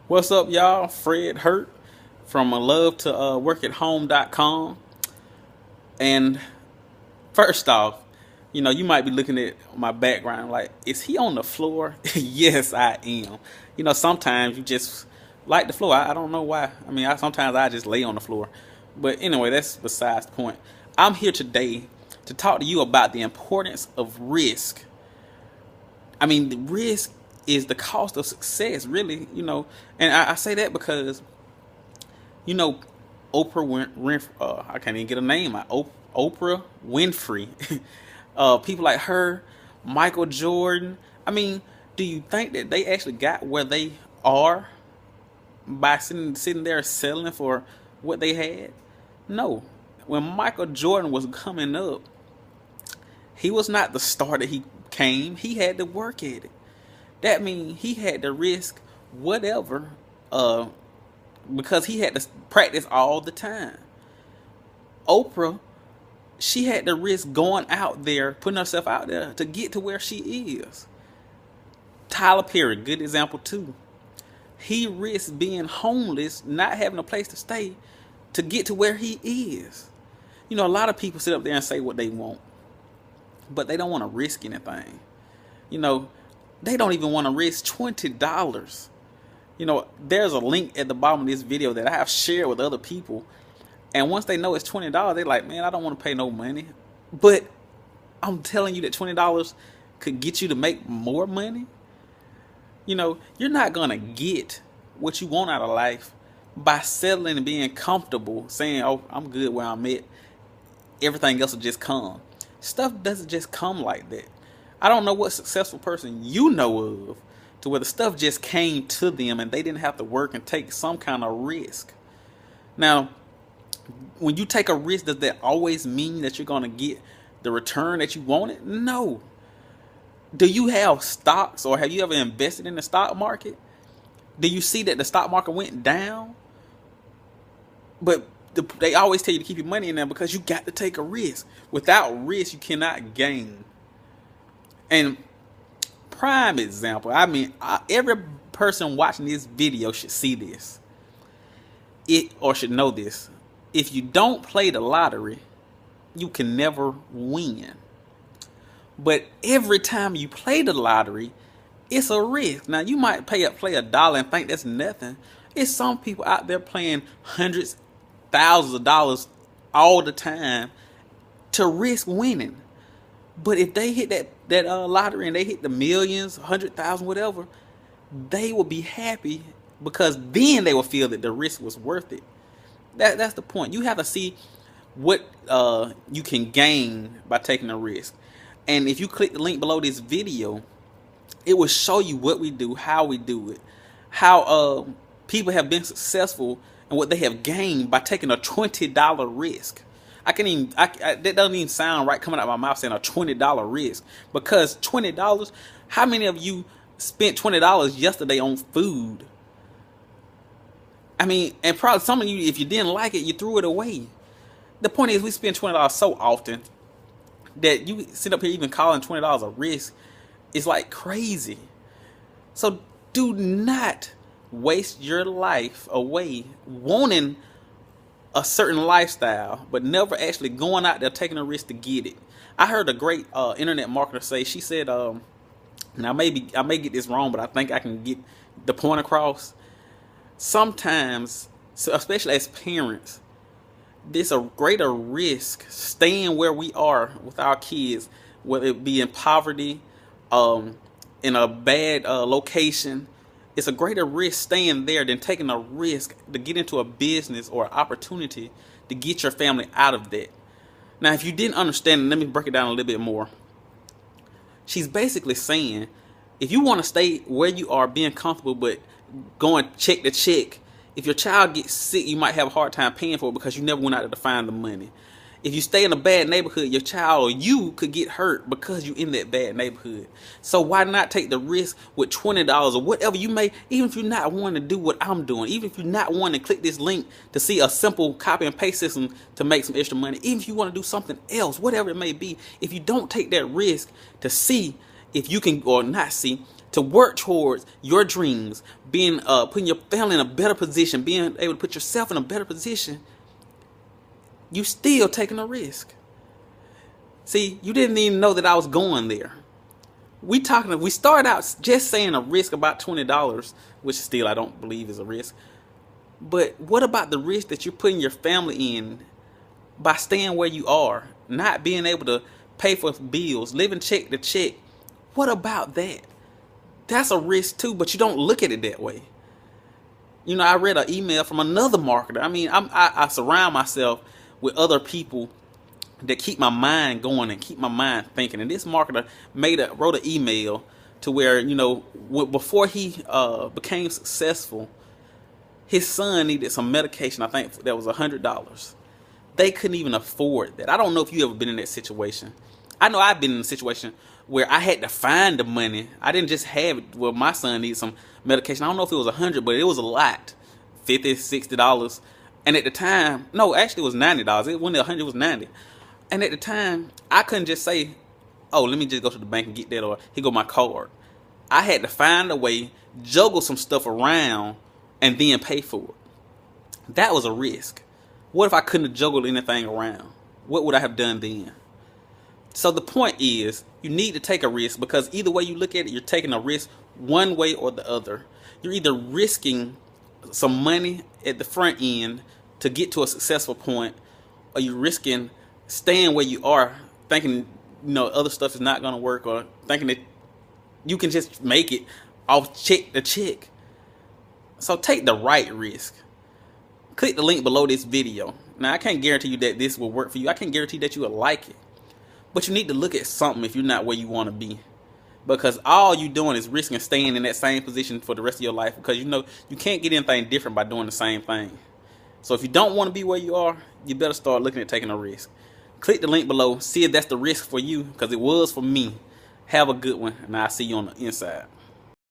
What's up, y'all? Fred Hurt from love to workathome.com. And first off, you might be looking at my background like, is he on the floor? Yes, I am. Sometimes you just like the floor. I don't know why. Sometimes I just lay on the floor. But anyway, that's besides the point. I'm here today to talk to you about the importance of risk. The risk is the cost of success, really, And I say that because, you know, Oprah Winfrey, I can't even get a name out. Oprah Winfrey. People like her, Michael Jordan. Do you think that they actually got where they are by sitting there selling for what they had? No. When Michael Jordan was coming up, he was not the star that he came. He had to work at it. That means he had to risk whatever, because he had to practice all the time. Oprah, she had to risk going out there, putting herself out there to get to where she is. Tyler Perry, good example too. He risked being homeless, not having a place to stay, to get to where he is. A lot of people sit up there and say what they want, but they don't want to risk anything. They don't even want to risk $20. There's a link at the bottom of this video that I have shared with other people. And once they know it's $20, they're like, man, I don't want to pay no money. But I'm telling you that $20 could get you to make more money. You're not going to get what you want out of life by settling and being comfortable, saying, oh, I'm good where I'm at. Everything else will just come. Stuff doesn't just come like that. I don't know what successful person you know of to where the stuff just came to them and they didn't have to work and take some kind of risk. Now, when you take a risk, does that always mean that you're going to get the return that you wanted? No. Do you have stocks, or have you ever invested in the stock market? Do you see that the stock market went down? But they always tell you to keep your money in there because you got to take a risk. Without risk, you cannot gain. And prime example, every person watching this video should see this. Or should know this. If you don't play the lottery, you can never win. But every time you play the lottery, it's a risk. Now, you might play $1 and think that's nothing. It's some people out there playing hundreds, thousands of dollars all the time to risk winning. But if they hit that lottery and they hit the millions, 100,000, whatever, they will be happy because then they will feel that the risk was worth it. That's the point. You have to see what you can gain by taking a risk. And if you click the link below this video, it will show you what we do, how we do it, how people have been successful and what they have gained by taking a $20 risk. That doesn't even sound right coming out of my mouth saying a $20 risk. Because $20, how many of you spent $20 yesterday on food? And probably some of you, if you didn't like it, you threw it away. The point is, we spend $20 so often that you sit up here even calling $20 a risk is like crazy. So do not waste your life away wanting a certain lifestyle, but never actually going out there taking a risk to get it. I heard a great internet marketer say, she said, now I may get this wrong, but I think I can get the point across. Sometimes, especially as parents, there's a greater risk staying where we are with our kids, whether it be in poverty, in a bad location. It's a greater risk staying there than taking a risk to get into a business or opportunity to get your family out of that. Now, if you didn't understand, let me break it down a little bit more. She's basically saying, if you want to stay where you are, being comfortable, but going check to check, if your child gets sick, you might have a hard time paying for it because you never went out there to find the money. If you stay in a bad neighborhood, your child or you could get hurt because you're in that bad neighborhood. So why not take the risk with $20 or whatever you may, even if you're not wanting to do what I'm doing, even if you're not wanting to click this link to see a simple copy and paste system to make some extra money, even if you want to do something else, whatever it may be, if you don't take that risk to see if you can, or not see, to work towards your dreams, being putting your family in a better position, being able to put yourself in a better position, you still taking a risk. See, you didn't even know that I was going there. We started out just saying a risk about $20, which still I don't believe is a risk. But what about the risk that you're putting your family in by staying where you are, not being able to pay for bills, living check to check? What about that? That's a risk too, but you don't look at it that way. You know, I read an email from another marketer. I mean, I surround myself with other people that keep my mind going and keep my mind thinking. And this marketer wrote an email to where, you know, before he became successful, his son needed some medication. I think that was $100. They couldn't even afford that. I don't know if you ever been in that situation. I know I've been in a situation where I had to find the money. I didn't just have it. Well, my son needed some medication. I don't know if it was $100, but it was a lot, $50, $60. And at the time, no, actually it was $90. It wasn't $100, it was $90. And at the time, I couldn't just say, oh, let me just go to the bank and get that, or here go my card. I had to find a way, juggle some stuff around, and then pay for it. That was a risk. What if I couldn't have juggled anything around? What would I have done then? So the point is, you need to take a risk, because either way you look at it, you're taking a risk one way or the other. You're either risking some money at the front end to get to a successful point, or you're risking staying where you are, thinking, you know, other stuff is not going to work, or thinking that you can just make it off check to check. So take the right risk. Click the link below this video. Now, I can't guarantee you that this will work for you. I can't guarantee that you will like it. But you need to look at something if you're not where you want to be. Because all you're doing is risking staying in that same position for the rest of your life. Because you know you can't get anything different by doing the same thing. So if you don't want to be where you are, you better start looking at taking a risk. Click the link below. See if that's the risk for you, because it was for me. Have a good one, and I'll see you on the inside.